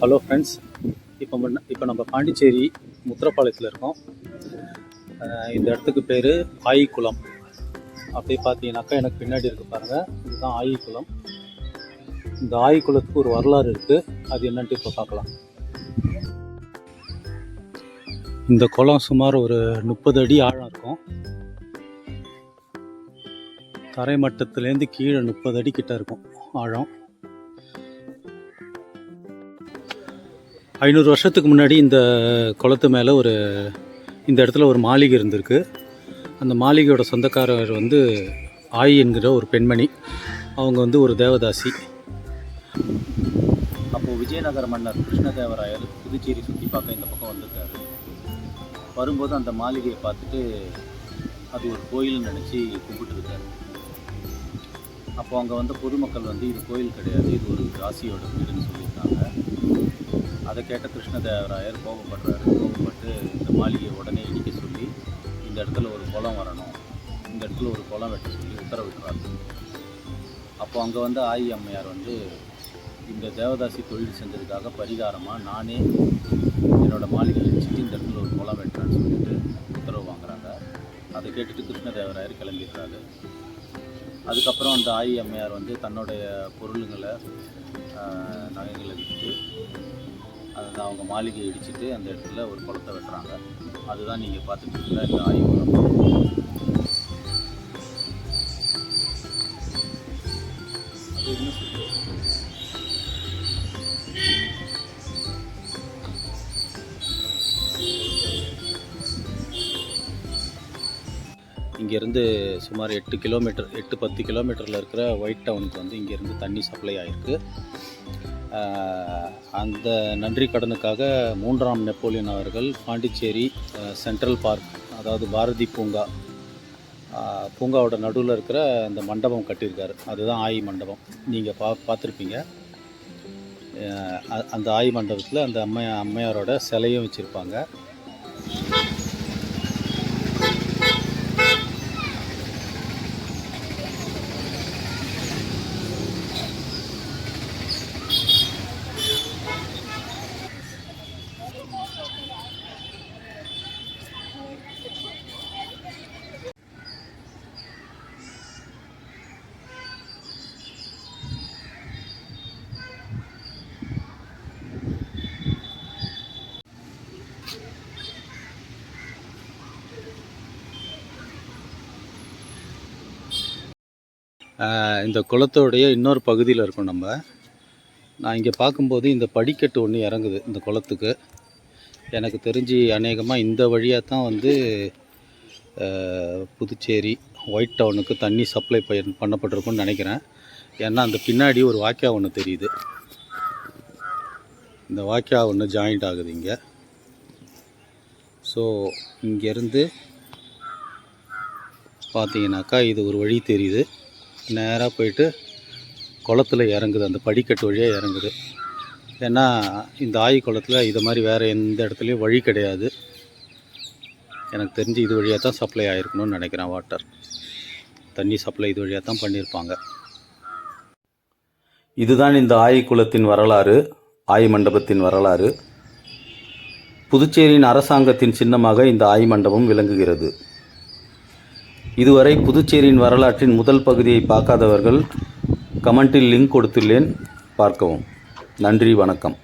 Hello friends, இப்போ நம்ம பாண்டிச்சேரி முத்திரப்பாளையத்தில் இருக்கோம். இந்த இடத்துக்கு பேர் ஆயிக்குளம். அப்படி பார்த்தீங்கன்னாக்கா எனக்கு பின்னாடி இருக்குது பாருங்கள், இதுதான் ஆயிக்குளம். இந்த ஆயிக்குளத்துக்கு ஒரு வரலாறு இருக்குது, அது என்னன்ட்டு இப்போ பார்க்கலாம். இந்த குளம் சுமார் ஒரு 30 அடி ஆழம் இருக்கும். தரைமட்டத்துலேருந்து கீழே 30 அடி கிட்ட இருக்கும் ஆழம். 500 வருஷத்துக்கு முன்னாடி இந்த குளத்து மேலே இந்த இடத்துல ஒரு மாளிகை இருந்திருக்கு. அந்த மாளிகையோட சொந்தக்காரர் ஆயி என்கிற ஒரு பெண்மணி. அவங்க ஒரு தேவதாசி. அப்போது விஜயநகர மன்னர் கிருஷ்ணதேவராயர் புதுச்சேரி சுற்றி பார்க்க இந்த பக்கம் வந்திருக்காரு. வரும்போது அந்த மாளிகையை பார்த்துட்டு அது ஒரு கோயில்னு நினச்சி கும்பிட்டுருக்காரு. அப்போ அங்கே பொதுமக்கள் இது கோயில் கிடையாது, இது ஒரு ராசியோட வீடுன்னு சொல்லியிருக்காங்க. அதை கேட்ட கிருஷ்ணதேவராயர் கோபப்பட்டு இந்த மாளிகையை உடனே இடிக்க சொல்லி இந்த இடத்துல ஒரு குளம் வரணும், இந்த இடத்துல ஒரு குளம் வெட்ட சொல்லி உத்தரவிடுறாரு. அப்போ அங்கே ஆயி அம்மையார் இந்த தேவதாசி தொழில் செஞ்சதுக்காக பரிகாரமாக நானே என்னோடய மாளிகையை இடிச்சிட்டு இந்த இடத்துல ஒரு குளம் வெட்டுறேன்னு சொல்லிட்டு உத்தரவு வாங்குறாங்க. அதை கேட்டுட்டு கிருஷ்ணதேவராயர் கிளம்பிடுறாரு. அதுக்கப்புறம் அந்த ஆயி அம்மையார் தன்னுடைய பொருளுங்களை நகைகளை விற்று அதை அவங்க மாளிகையை இடிச்சிட்டு அந்த இடத்துல ஒரு குளத்தை வெட்டுறாங்க. அதுதான் நீங்கள் பார்த்துட்டு இருக்கிற இந்த ஆய்வுரம். அது என்ன சொல்லுது? இங்கேருந்து சுமார் 8-10 கிலோமீட்டரில் இருக்கிற ஒயிட் டவுனுக்கு இங்கேருந்து தண்ணி சப்ளை ஆகிருக்கு. அந்த நன்றி கடனுக்காக 3ஆம் நெப்போலியன் அவர்கள் பாண்டிச்சேரி சென்ட்ரல் பார்க், அதாவது பாரதி பூங்காவோட நடுவில் இருக்கிற அந்த மண்டபம் கட்டியிருக்காரு. அதுதான் ஆயி மண்டபம். நீங்கள் பார்த்துருப்பீங்க. அந்த ஆயி மண்டபத்தில் அந்த அம்மையாரோட சிலையும் வச்சுருப்பாங்க. இந்த குளத்தோடைய இன்னொரு பகுதியில் இருக்கோம் நம்ம. நான் இங்கே பார்க்கும்போது இந்த படிக்கட்டு ஒன்று இறங்குது இந்த குளத்துக்கு. எனக்கு தெரிஞ்சு அநேகமாக இந்த வழியாக தான் புதுச்சேரி ஒயிட் டவுனுக்கு தண்ணி சப்ளை பண்ணப்பட்டிருக்குன்னு நினைக்கிறேன். ஏன்னா அந்த பின்னாடி ஒரு வாய்க்கா ஒன்று தெரியுது. இந்த வாய்க்கா ஒன்று ஜாயிண்ட் ஆகுது இங்கே. ஸோ இங்கேருந்து பார்த்தீங்கன்னாக்கா இது ஒரு வழி தெரியுது. நேராக போயிட்டு குளத்தில் இறங்குது, அந்த படிக்கட்டு வழியாக இறங்குது. ஏன்னா இந்த ஆயி குளத்தில் இது மாதிரி வேறு எந்த இடத்துலையும் வழி கிடையாது. எனக்கு தெரிஞ்சு இது வழியாக தான் சப்ளை ஆகிருக்கணும்னு நினைக்கிறேன். வாட்டர் தண்ணி சப்ளை இது வழியாக தான் பண்ணியிருப்பாங்க. இதுதான் இந்த ஆயி குளத்தின் வரலாறு, ஆயி மண்டபத்தின் வரலாறு. புதுச்சேரியின் அரசாங்கத்தின் சின்னமாக இந்த ஆயி மண்டபம் விளங்குகிறது. இதுவரை புதுச்சேரியின் வரலாற்றின் முதல் பகுதியை பார்க்காதவர்கள் கமெண்டில் லிங்க் கொடுத்துள்ளேன், பார்க்கவும். நன்றி, வணக்கம்.